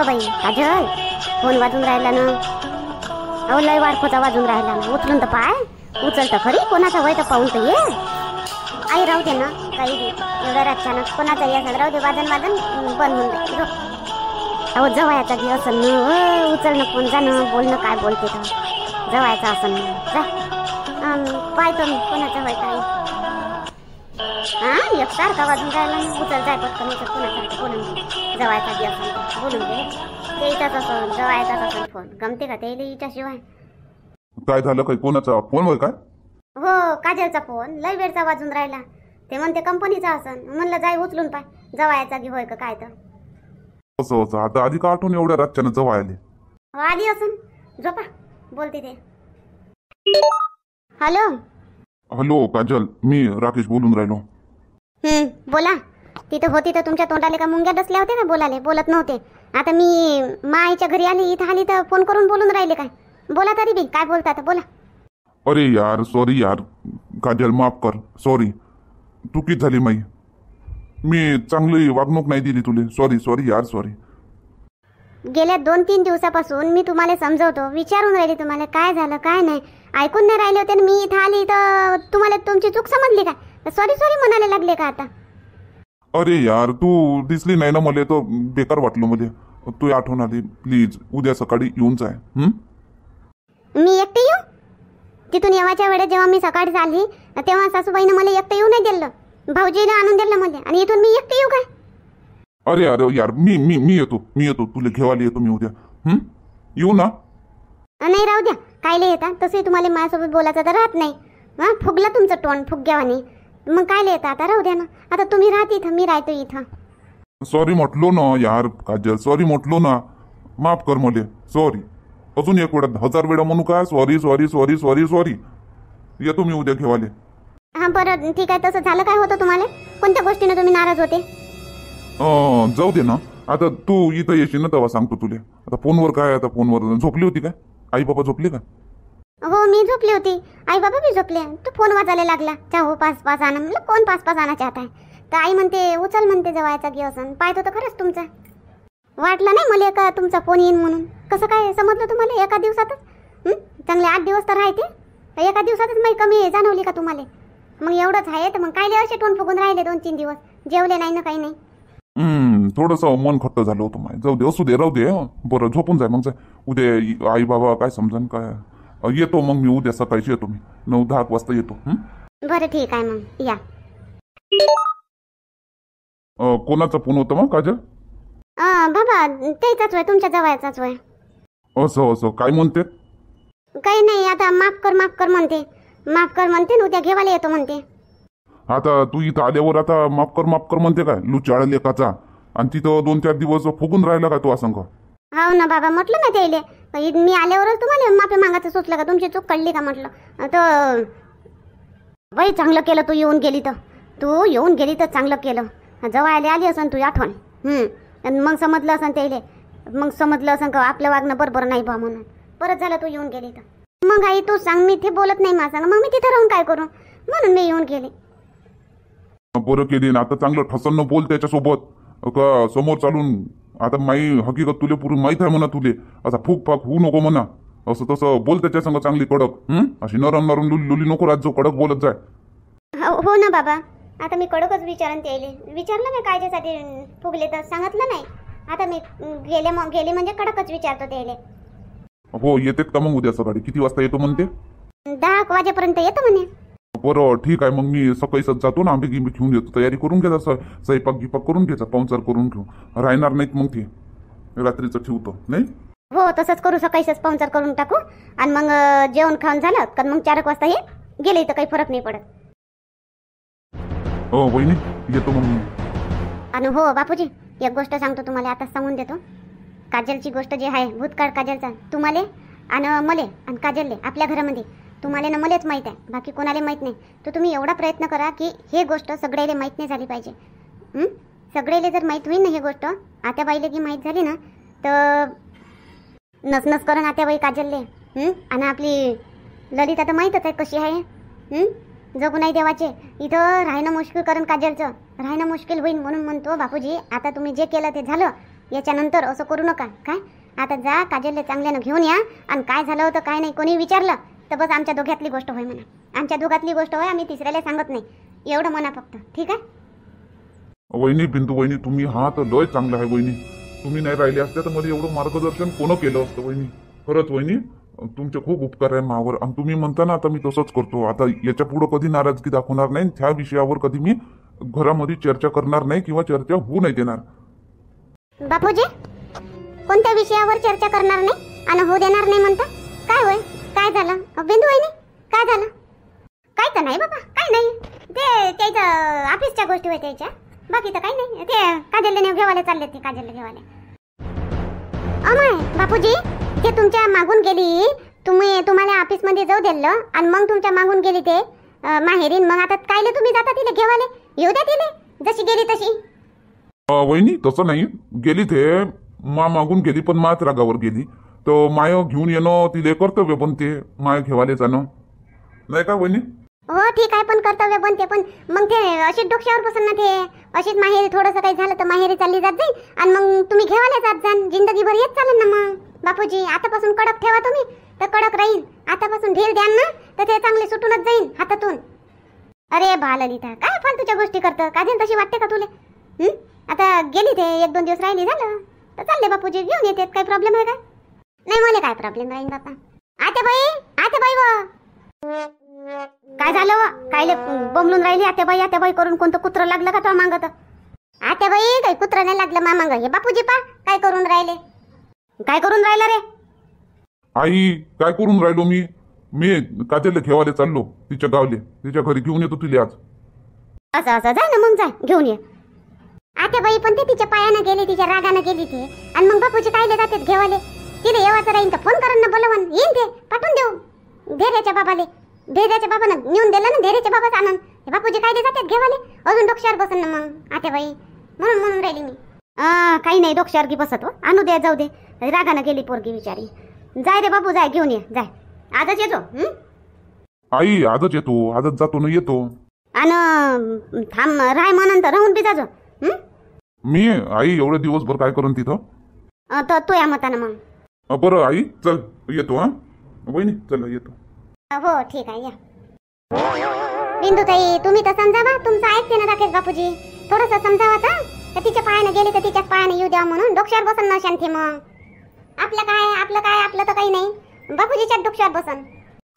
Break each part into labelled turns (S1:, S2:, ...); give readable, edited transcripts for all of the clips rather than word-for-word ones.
S1: हो बाई काजल, फोन वाजून राहिला ना. अहो लय वारखोचा वाजून राहिला ना. उचलून तर पाय, उचल तर खरी. कोणाचा वय तर पाहून तर ये. आई राहू दे ना, काही बी एवढ्या रातच्यानं कोणाचा येस राहू दे. वाजन वाजन बंद होऊन जाईल. अहो जवायचा बी असं न, उचल ना फोन, जा ना, बोल ना काय बोलते तर. जवायचा असं न, जा पाहतो मी कोणाचा वय काय. हा एकसारखा वाजून राहिला ना. उचल जाय पटकन, उचल. कोणाचा बोलून घे. जवायचा बी असं बोलून घे. ते इथंच असं जवायचाच असं फोन गमते का ते हिच्याशिवाय.
S2: काय झालं? काय कोणाचा फोन होय काय?
S1: हो काजलचा फोन लय वेळचा वाजून राहिला. ते म्हणते कंपनीचा असन. म्हणलं जाय उचलून पाय, जवायचा की होय का काय तर.
S2: असं असं आता आधी का आठवण एवढ्या रातच्यानं जवळ आले?
S1: आली असन, झोपा बोलते ते. हॅलो
S2: हॅलो काजल, मी राकेश बोलून राहिलो.
S1: बोला. तिथं होती तर तुमच्या तोंडाले का मुंग्या बसल्या होत्या का? बोलाले बोलत नव्हते. आता मी माईच्या घरी आली, इथं आली तर फोन करून बोलून राहिले काय? बोला तरी बी काय बोलता तर बोला.
S2: अरे यार सॉरी यार काजल, माफ कर. सॉरी, चुकीच झाली माई. मी चांगली वागणूक नाही दिली तुले. सॉरी सॉरी यार, सॉरी.
S1: गेल्या 2-3 दिवसापासून मी तुम्हाला समजवतो, विचारून राहिले तुम्हाला काय झालं काय नाही. ऐकून नाही राहिले होते. मी इथं आली तर तुम्हाला तुमची चूक समजली का? सॉरी सॉरी म्हणायला लागले का आता?
S2: अरे यार तू दिसली नाही ना मला, तर बेकार वाटलं मला. तू आठवण आली. प्लीज उद्या सकाळी येऊन जाय.
S1: मी एकटे येऊ? तिथून येवाच्या वेळेस जेव्हा मी सकाळी आली तेव्हा सासूबाईनं मला एकटे येऊ नाही दिलं, भाऊजीला आणून दिलं मध्ये. आणि इथून मी एकटे येऊ काय?
S2: अरे अरे यार मी मी मी येतो तुला घेवायला येतो मी उद्या. येऊ ना?
S1: नाही राहू द्या. कायले येता? तसंही तुम्हाला माझ्यासोबत बोलायचं तर राहत नाही. हा फुगला तुमचं तोंड फुग्यावानी. मग कायले येता? आता राहू द्या ना. आता तुम्ही राहते इथं, मी राहतो इथं.
S2: सॉरी म्हटलो ना यार काजल, सॉरी म्हटलो ना. माफ कर मला. सॉरी. अजून एक वेळा 1000 वेळा म्हणू का? Sorry sorry sorry sorry sorry. येतो मी उद्या घेवाले.
S1: हा बरं ठीक आहे. तसं झालं काय होतं तुम्हाला? कोणत्या गोष्टीने तुम्ही नाराज होते?
S2: जाऊ दे ना. आता तू इथं येशील ना तेव्हा सांगतो तुले. आता फोनवर काय? आता फोनवर झोपली होती काय? आई बाबा झोपले का?
S1: हो मी झोपली होती. आई बाबा बी झोपले. तू फोन वाजायला लागला. चाहो 5-5 आणा. म्हणलं कोण 5-5 आणा चाहता है? तर आई म्हणते उचल म्हणते जवायचा की असं. पाहतो तर खरंच तुमचा. वाटलं नाही मला का तुमचा फोन येईन म्हणून. कसं काय समजलं तुम्हाला एका दिवसातच? चांगले 8 दिवस तर राहते. तर एका दिवसातच मी कमी जाणवली का तुम्हाला? मग एवढंच आहे तर मग कायले असे टोन फुगून राहिले 2-3 दिवस? जेवले नाही ना काही नाही.
S2: थोडंसं मन खट्ट झालं होतं माय. जाऊ दे, असू दे, राहू दे. बरं झोपून जाय मग. जाय उद्या. आई बाबा काय समजन काय? येतो मग मी उद्या सकाळीच येतो. मी 9-10 वाजता येतो.
S1: बरं ठीक आहे मग या.
S2: कोणाचा फोन होता मग काजल?
S1: बाबा त्याचाच वय, तुमच्या जवळचाच वय.
S2: असं असं काय म्हणते?
S1: काही नाही. आता माफ कर म्हणते. माफ कर म्हणते ना. उद्या घेवायला येतो म्हणते.
S2: आता तू इथं आल्यावर आता माफ कर म्हणते काय? लुचाळ लेकाचा. आणि तिथं 2-4 दिवस फुगून राहिला का तू असं?
S1: हो ना बाबा, म्हटलं ना त्याले मी आल्यावरच तुम्हाला माफी मागायचं सुचलं का? तुमची चूक कळली का म्हटलं. तर बाई चांगलं केलं तू येऊन गेली तर. तू येऊन गेली तर चांगलं केलं. जवळ आली असन तू आठवण. मग समजलं असन त्याले. मग समजलं असन का आपलं वागणं बरोबर नाही बा म्हणून. परत झालं तू येऊन गेली तर. मग आई तू सांग, मी ते बोलत नाही माझा. मग मी तिथं राहून काय करू? म्हणून मी येऊन गेले.
S2: बरं केली ना. आता चांगलं ठसन बोल त्याच्यासोबत का समोर चालून. आता माई हकीकत तुले पुरून माहीत आहे म्हणा तुले. आता फूक फाक होऊ नको म्हणा. असं तसं बोल त्याच्या संग चांगली कडक. अशी नरम नरम लुली नको रात जो कडक बोलत जाय.
S1: हो ना बाबा. आता मी कडकच विचारन त्याले. विचारलं मी कायच्यासाठी फुगले तर सांगितलं नाही. आता मी गेले म्हणजे कडकच विचारतो त्याले.
S2: हो येतेत का मग उद्या सकाळी? किती वाजता येतो म्हणते?
S1: 10 वाजेपर्यंत येतो म्हणे.
S2: बरं ठीक आहे. मग मी सकाळीच जातो ना. आंबे गिंबे घेऊन येतो. तयारी करून घ्यायचा. स्वयंपाक गिपाक करून घ्यायचा. पाहुणचार करून घेऊ. राहणार नाहीत मग ते. रात्रीचं ठेवतो नाही.
S1: हो तसंच करू. सकाळीच पाहुणचार करून टाकू. आणि मग जेवण खाऊन झालं तर मग 4 वाजता हे गेले तर काही फरक नाही पडत.
S2: हो वहिनी येतो मग.
S1: आणि हो बापूजी एक गोष्ट सांगतो तुम्हाला. आता सांगून देतो. काजलची गोष्ट जी आहे भूतकाळ काजलचा तुम्हाला आणि मले आणि काजलले आपल्या घरामध्ये तुम्हाला ना मलाच माहीत आहे. बाकी कोणाला माहीत नाही. तर तुम्ही एवढा प्रयत्न करा की हे गोष्ट सगळ्याला माहीत नाही झाली पाहिजे. सगळ्याला जर माहीत होईल ना हे गोष्ट, आत्याबाईला की माहीत झाली ना तर नसनस करून आत्याबाई काजलले. आणि आपली ललिता तर माहीतच आहे कशी आहे. जगू नाही देवाचे. इथं राहणं मुश्किल करून काजलचं राहणं मुश्किल होईल. म्हणून म्हणतो बापूजी आता तुम्ही जे केलं ते झालं. याच्यानंतर असं करू नका. काय आता जा काजलला चांगल्यानं घेऊन या, आणि काय झालं होतं काय नाही कोणी विचारलं तर बस आमच्या दोघातली गोष्ट होय म्हणा. आमच्या दोघातली गोष्ट होय, आम्ही तिसऱ्याला सांगत नाही, एवढं म्हणा फक्त. ठीक आहे
S2: वहिनी, बिंदू वहिनी, तुम्ही हा तर लय चांगला आहे वहिनी. तुम्ही नाही राहिले असते तर मला एवढं मार्गदर्शन कोण केलं असतं वहिनी. खरंच वहिनी, तुमचे खूप उपकार आहे मावर. आणि तुम्ही म्हणता ना, आता मी तसंच करतो. आता याच्या पुढे कधी नाराजगी दाखवणार नाही. ह्या विषयावर कधी मी घरामध्ये चर्चा करणार नाही किंवा चर्चा होऊ नाही देणार.
S1: बापूजी, कोणत्या विषयावर चर्चा करणार नाही आणि होऊ देणार नाही म्हणता? काय होय, काय झालं बिंदू वहिनी, काय झालं? काय तर नाही बाबा, काय नाही. ते त्याच्या ऑफिसच्या गोष्टी होत्या त्याच्या, बाकी तर काही नाही. ते काजलने घेवाले चालले, ते काजलने घेवाले. अमाय बापूजी, ते तुमच्या मागून गेली, तुम्हाला ऑफिसमध्ये जाऊ दिलं आणि मग तुमच्या मागून गेली ते माहेरीन. मग आता कायले तुम्ही जाता तिला घेवाले? येऊ द्या तिले, जशी गेली तशी.
S2: वहिनी तसं नाही, गेली ते मागून गेली, पण माच रागावर गेली. तर माय घेऊन येणं तिले कर्तव्य बनते, माय घेवाले जाणं नाही का वहिनी?
S1: हो ठीक आहे, पण कर्तव्य बनते. पण मग ते अशीच डोक्यावर बसून ना, ते अशीच माहेरी थोडंसं काही झालं तर माहेरी चालली जात जाईल, आणि मग तुम्ही घेवायला जात जाल, जिंदगीभर येत चालेल ना. मग बापूजी आतापासून कडक ठेवा तुम्ही, तर कडक राहील. आतापासून ढील द्याल ना तर ते चांगले सुटूनच जाईल हातातून. अरे बा ललिता, काय फालतूच्या गोष्टी करतं. काजल तशी वाटते का तुले? आता गेली ते, 1-2 दिवस राहिली झालं तर चालले बापूजी घेऊन येते. काही प्रॉब्लेम आहे का? नाही मला काय प्रॉब्लेम राहील बापा. आत्याबाई व काय झालं व? कायले बोंबलून राहिली आत्याबाई करून? कोणतं कुत्र लागलं का तो मागत? आत्याबाई काही कुत्र नाही लागलं मा मांग. हे बापूजी पा काय करून राहिले? काय करून राहिला रे?
S2: आई काय करून राहिलो मी काजलला घेवाले चाललो तिच्या गावले, तिच्या घरी घेऊन येतो तिला आज.
S1: असं जा ना, मग जा घेऊन ये. आत्याबाई पण ते तिच्या पायानं गेली, तिच्या रागानं गेली ते, आणि मग बापूजी कायले जातात घेवाले? तिला येवाचं राहीन तर फोन करून ना बोलवून येईन, ते पाठवून देऊ धैर्याच्या बाबाले. धैर्याच्या बाबानं नेऊन दिलं ना, धैर्याच्या बाबाच आनंद. बापूजी कायले जातात घेवाले? अजून डोक्यावर बसन ना मग आत्याबाई, म्हणून राहिली मी. काही नाही डोक्यावर की बसत. आणू दे, जाऊ दे, रागानं गेली पोरगी विचारी. जाय रे बापू, जाय घेऊन ये, जाय. आजच येतो.
S2: आई आजच येतो, आजच जातो ना, येतो.
S1: आणि थांब, राय म्हणून तर राहून बी जाजो.
S2: मी आई एवढे दिवसभर काय करून तिथं?
S1: तर तो या मतानं मग.
S2: बरं आई चल येतो. हा वहिनी चल येतो.
S1: हो ठीक आहे, या. बिंदुताई तुम्ही तर समजावा, तुमचं ऐकते ना राकेश बापूजी. थोडंसं समजावा तर तिच्या पायानं गेली तर तिच्याच पायानं येऊ द्या म्हणून. डोक्यावर बसन ना शांती. मग आपलं तर काही नाही. बापूजीच्या डोक्यावर बसन,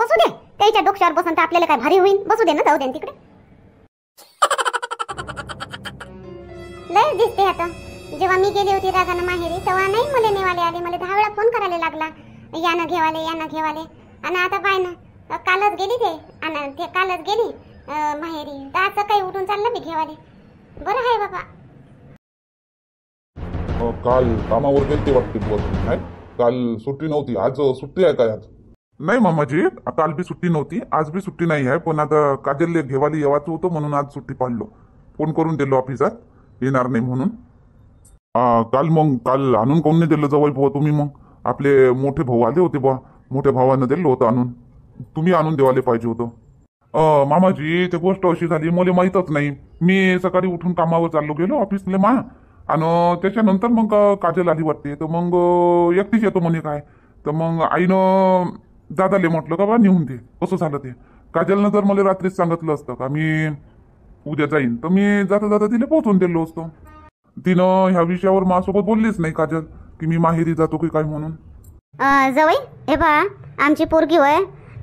S1: बसू दे. त्याच्या डोक्यावर बसन तर आपल्याला काय भारी होईल? बसू दे ना, जाऊ दे तिकडे. लय दिसते आता. जेव्हा मी गेली होती रागानं माहेरी तेव्हा नाही मला नेवाले आले. मला 10 वेळा फोन करायला लागला, यानं घेवाले. आणि आता पाय ना, कालच गेली ते, आणि ते कालच गेली माहेरी. तर आता काही उठून चाललं मी घेवाले. बरं आहे बाबा.
S2: काल कामावर गेलते वाटते बुवा तुम्ही, नाही? काल सुट्टी नव्हती, आज सुट्टी आहे काय? आज नाही मामाजी, काल बी सुट्टी नव्हती, आज बी सुट्टी नाही आहे. पण आता काजलले घेवाली येवाचं होतं म्हणून आज सुट्टी पाडलो. फोन करून दिलो ऑफिसात येणार नाही म्हणून. काल आणून कोण नाही दिलं जवळ बुवा तुम्ही? मग आपले मोठे भाऊ आले होते बुवा, मोठ्या भावानं दिलं होतं आणून. तुम्ही आणून देवाले पाहिजे होतं. मामाजी ते गोष्ट अशी झाली, मला माहीतच नाही. मी सकाळी उठून कामावर चाललो गेलो ऑफिसले मा, आणि त्याच्यानंतर मग काजल आली वाटते. तर मग एकटीच येतो म्हणे काय. तर मग आईनं दादाले म्हटलं का बा नेऊन दे. कसं झालं ते, काजलनं जर मला रात्रीच सांगितलं असतं का मी उद्या जाईन, तर मी जाता तिला पोहोचून दिलो असतो. तिनं ह्या विषयावर माझ्यासोबत बोललीच नाही काजल, की मी माहेरी जातो की काय म्हणून.
S1: जवळ हे बा, आमची पोरगी होय,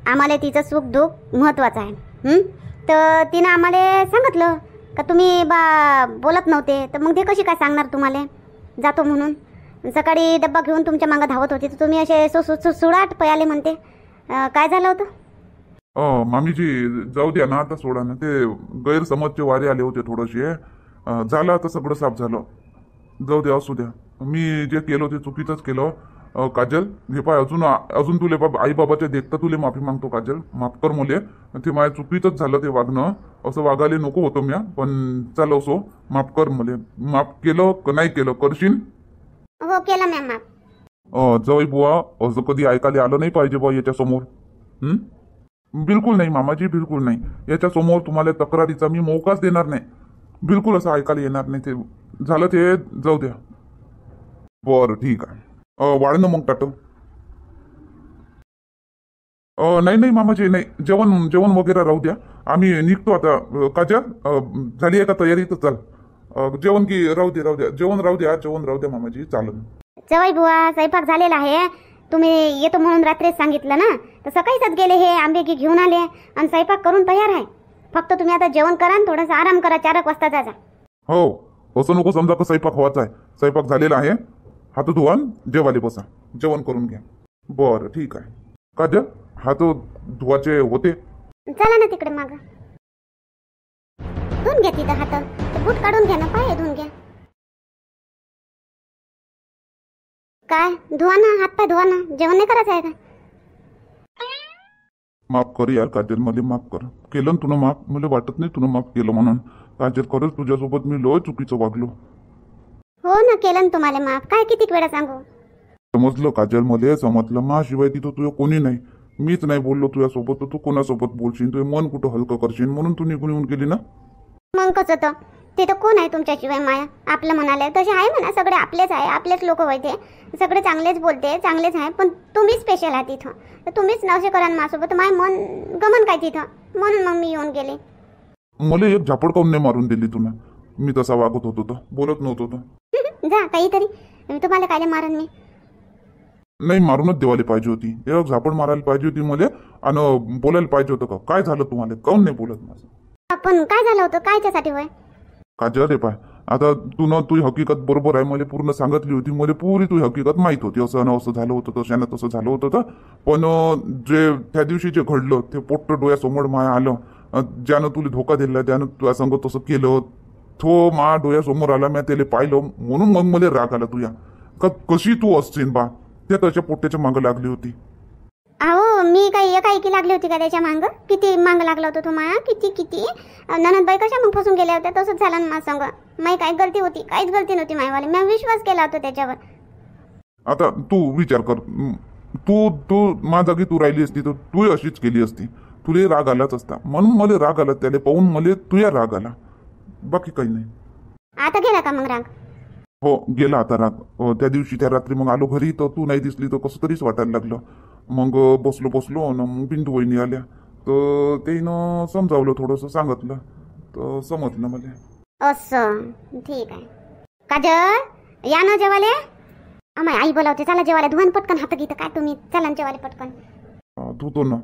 S1: आम्हाला तिचं सुख दुःख महत्वाचं आहे. तर तिनं आम्हाला सांगितलं का तुम्ही बा बोलत नव्हते, तर मग ते कशी काय सांगणार तुम्हाला जातो म्हणून. सकाळी डब्बा घेऊन तुमच्या मागं धावत होते, तर तुम्ही असे सुडाट पयाले म्हणते. काय झालं होतं?
S2: मामीजी जाऊ द्या ना, आता सोडा ना. ते गैरसमजचे वारे आले होते थोडेसे. झालं आता सगळं साफ झालं. जाऊ द्या, असू द्या. मी जे केलं ते चुकीचंच केलं. काजल हे पाय, अजून तुले आई बाबाच्या देखता तुले माफी मागतो काजल, माफ कर मुले. ते माझ्या चुकीचंच झालं ते वागणं. असं वागायला नको होतं म्या, पण चाल असो, माफ कर मुले. माफ केलं का नाही केलं? करशील?
S1: हो केलं मॅम माफ.
S2: जवळ बुवा असं कधी ऐकायला आलं नाही पाहिजे बुवा याच्या समोर. बिलकुल नाही मामाजी, बिलकुल नाही. याच्या समोर तुम्हाला तक्रारीचा मी मौकाच देणार नाही. बिलकुल असं ऐकायला येणार नाही. ते झालं ते जाऊ द्या. बरं ठीक आहे. वाढ ना मग ताटं. नाही नाही मामाजी, नाही जेवण जेवण वगैरे राहू द्या. आम्ही निघतो आता. काजा झाली आहे का तयारी? तर चाल. जेवण की राहू द्या जेवण राहू द्या मामाजी, चालेल.
S1: जवाई बुवा स्वयंपाक झालेला आहे. तुम्ही येतो म्हणून रात्रीच सांगितलं ना, तर सकाळीच गेले हे आंबे की घेऊन आले आणि स्वयंपाक करून तयार आहे. फक्त तुम्ही आता जेवण करा आणि थोडासा आराम करा. 4 वाजता जा.
S2: हो, असं नको समजा का स्वयंपाक व्हायचा आहे. स्वयंपाक झालेला आहे. हात धुवा, जेवाले बसा, जेवण करून घ्या. बरं ठीक आहे. काज हात धुवाचे होते.
S1: चला ना तिकडे माग धुवून घ्या तिथं हात. बूट काढून घ्या ना, पाय धुवून घ्या. काय धुवा ना, हात पाय धुवा ना. जेवण नाही करायचं आहे का?
S2: माफ कर यार काजल, मला माफ कर. केलं ना तुला माफ. मला वाटत नाही तुला माफ केलं म्हणून. काजल खरंच तुझ्यासोबत मी लय चुकीचं वागलो.
S1: हो ना, केलं ना तुम्हाला माफ. काय किती वेळा सांगू?
S2: समजलं काजल, मला समजलं. माझ्शिवाय तिथं तुझं कोणी नाही. मीच नाही बोललो तुझ्यासोबत, तर तू कोणासोबत बोलशील? तुझे मन कुठं हलकं करशील म्हणून तू निघून येऊन गेली ना.
S1: मग कसं तर तिथं कोण आहे तुमच्याशिवाय? माया आपलं म्हणाले तसे आहे म्हणा. सगळे आपलेच आहे, आपलेच लोक होते. सगळे चांगलेच बोलते, चांगलेच आहे. पण तुम्ही स्पेशल आहे तिथं. तर तुम्हीच नवसे करा माझ्यासोबत. माय मन गमन काय तिथं, म्हणून मग मी येऊन गेले.
S2: मला एक झापड काऊन नाही मारून दिली तुला? मी तसा वागत होतो तर, बोलत नव्हतो तर.
S1: जा काहीतरी. तुम्हाला काय मारन मी?
S2: नाही, मारूनच देवाले पाहिजे होती. एक झापड मारायला पाहिजे होती मला, आणि बोलायला पाहिजे होतं का काय झालं तुम्हाला? काऊन नाही बोलत माझं?
S1: पण काय झालं होतं? कायच्यासाठी होय?
S2: काजल रे पाय, आता तू ना तुझी हकीकत बरोबर आहे. मला पूर्ण सांगितली होती. मला पुरी तुझी हकीकत माहित होती. असं ना असं झालं होतं, तशानं तसं झालं होतं तर. पण जे त्या दिवशी जे घडलं ते पोट्ट डोळ्यासमोर माया आलं. ज्यानं तुला धोका दिला, त्यानं तुझ्या संग तसं केलं, तो मा डोळ्यासमोर आला. मी त्याला पाहिलं म्हणून मग मला राग आला तुझ्या. कशी तू असशील बा, त्या त्याच्या पोट्ट्याच्या मागं लागली होती.
S1: अहो मी काही एकाएकी लागली होती का त्याच्या मांग? किती मांग लागला होता तो माया? किती ननदबाई कशा मग फसून गेल्या होत्या? तसंच झालं ना माझ्या संग. माही काय गलती होती? काहीच गलती नव्हती मायवाली. मी विश्वास केला होता त्याच्यावर.
S2: आता तू विचार कर. तू माझ्या जागी तू राहिली असती तर तू अशीच केली असती. तुला राग आलाच असता. म्हणून मला राग आला. त्याला पाहून मला तुझ्या राग आला, बाकी काही नाही.
S1: आता गेला का मग राग?
S2: हो गेला आता राग. त्या दिवशी त्या रात्री मग आलो घरी तर तू नाही दिसली तर कसं तरीच वाटायला लागलं. मग बसलो आणि मग पिंटू वहिनी आल्या तर त्यानं समजावलं, थोडंसं सांगितलं तर समजलं मला.
S1: असं ठीक आहे. काजल या ना जेवाले. अमाय आई बोलावते. चला जेवायला. धुवान पटकन हात घेतं काय तुम्ही. चला जेवायला पटकन.
S2: धुतो ना.